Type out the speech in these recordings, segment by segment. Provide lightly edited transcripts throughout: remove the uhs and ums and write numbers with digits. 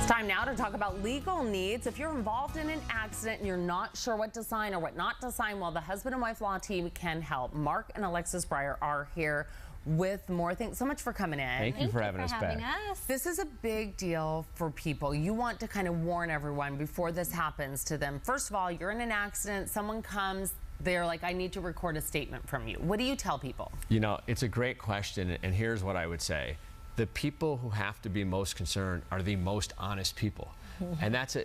Time now to talk about legal needs. If you're involved in an accident and you're not sure what to sign or what not to sign, well, the husband and wife law team can help. Mark and Alexis Breyer are here with more. Thanks so much for coming in. Thank you for having us back. This is a big deal for people. You want to kind of warn everyone before this happens to them. First of all, you're in an accident, someone comes, they're like, I need to record a statement from you. What do you tell people? You know, it's a great question, and here's what I would say. The people who have to be most concerned are the most honest people. And that's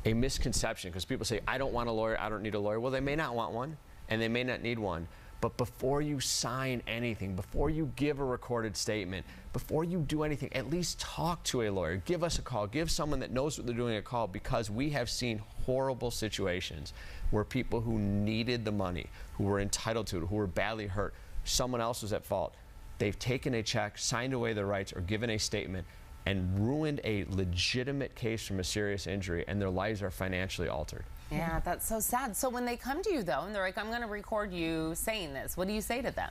a misconception, because people say, I don't want a lawyer, I don't need a lawyer. Well, they may not want one, and they may not need one. But before you sign anything, before you give a recorded statement, before you do anything, at least talk to a lawyer. Give us a call. Give someone that knows what they're doing a call, because we have seen horrible situations where people who needed the money, who were entitled to it, who were badly hurt, someone else was at fault. They've taken a check, signed away their rights, or given a statement and ruined a legitimate case from a serious injury, and their lives are financially altered. Yeah, that's so sad. So when they come to you, though, and they're like, I'm going to record you saying this, what do you say to them?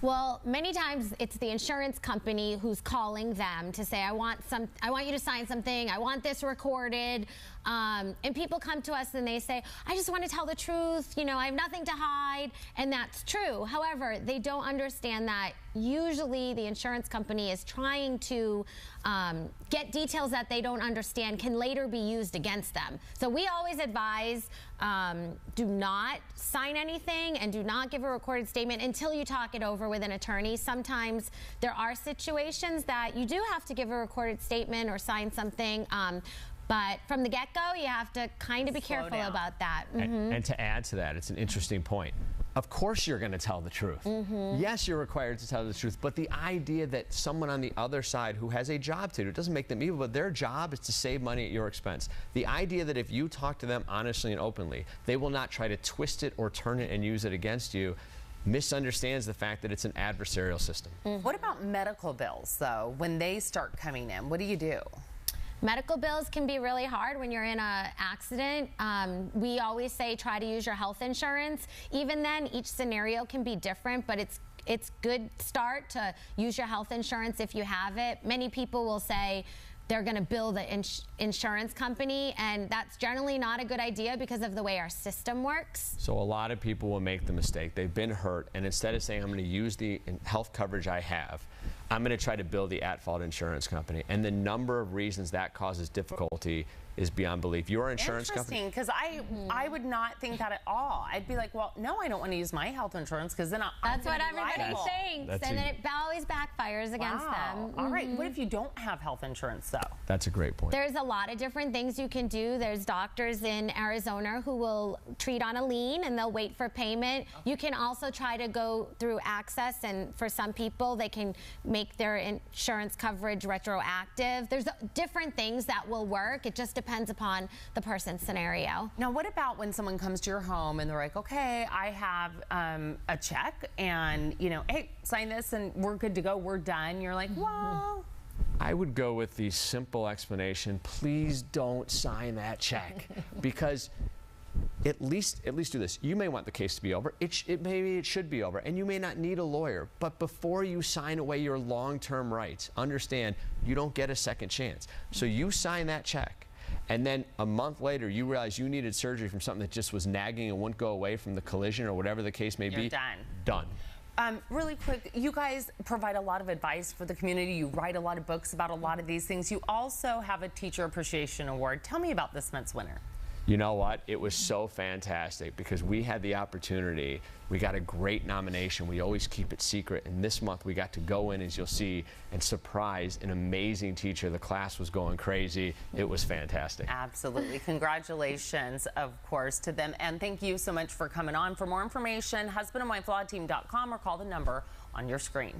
Well, many times it's the insurance company who's calling them to say, I want you to sign something, I want this recorded. And people come to us and they say, I just want to tell the truth, you know, I have nothing to hide. And that's true. However, they don't understand that usually the insurance company is trying to get details that they don't understand can later be used against them. So we always advise, do not sign anything and do not give a recorded statement until you talk it over with an attorney. Sometimes there are situations that you do have to give a recorded statement or sign something. But from the get-go, you have to kind of be careful about that. And to add to that, it's an interesting point. Of course you're going to tell the truth. Yes, you're required to tell the truth, but the idea that someone on the other side who has a job to do, it doesn't make them evil, but their job is to save money at your expense. The idea that if you talk to them honestly and openly, they will not try to twist it or turn it and use it against you, misunderstands the fact that it's an adversarial system. What about medical bills, though? When they start coming in, what do you do? Medical bills can be really hard when you're in an accident. We always say try to use your health insurance. Even then, each scenario can be different, but it's good start to use your health insurance if you have it. Many people will say they're going to bill the insurance company, and that's generally not a good idea because of the way our system works. So a lot of people will make the mistake. They've been hurt, and instead of saying I'm going to use the health coverage I have, I'm going to try to bill the at-fault insurance company. And the number of reasons that causes difficulty is beyond belief. Your insurance company... Interesting, because I would not think that at all. I'd be like, well, no, I don't want to use my health insurance, because then that's what everybody thinks, and then it always backfires against them. All right, what if you don't have health insurance, though? That's a great point. There's a lot of different things you can do. There's doctors in Arizona who will treat on a lien, and they'll wait for payment. You can also try to go through Access, and for some people, they can make their insurance coverage retroactive. There's different things that will work. It just depends upon the person's scenario. Now, what about when someone comes to your home and they're like, okay, I have a check, and, you know, hey, sign this and we're good to go, we're done. You're like, well... I would go with the simple explanation, please don't sign that check, because at least do this. You may want the case to be over. Maybe it should be over, and you may not need a lawyer. But before you sign away your long-term rights, understand you don't get a second chance. So you sign that check, and then a month later you realize you needed surgery from something that just was nagging and wouldn't go away from the collision or whatever the case may be. You're done. Done. Really quick, you guys provide a lot of advice for the community. You write a lot of books about a lot of these things. You also have a Teacher Appreciation Award. Tell me about this month's winner. You know what? It was so fantastic because we had the opportunity. We got a great nomination. We always keep it secret. And this month we got to go in, as you'll see, and surprise an amazing teacher. The class was going crazy. It was fantastic. Absolutely. Congratulations, of course, to them. And thank you so much for coming on. For more information, husbandandwifelawteam.com, or call the number on your screen.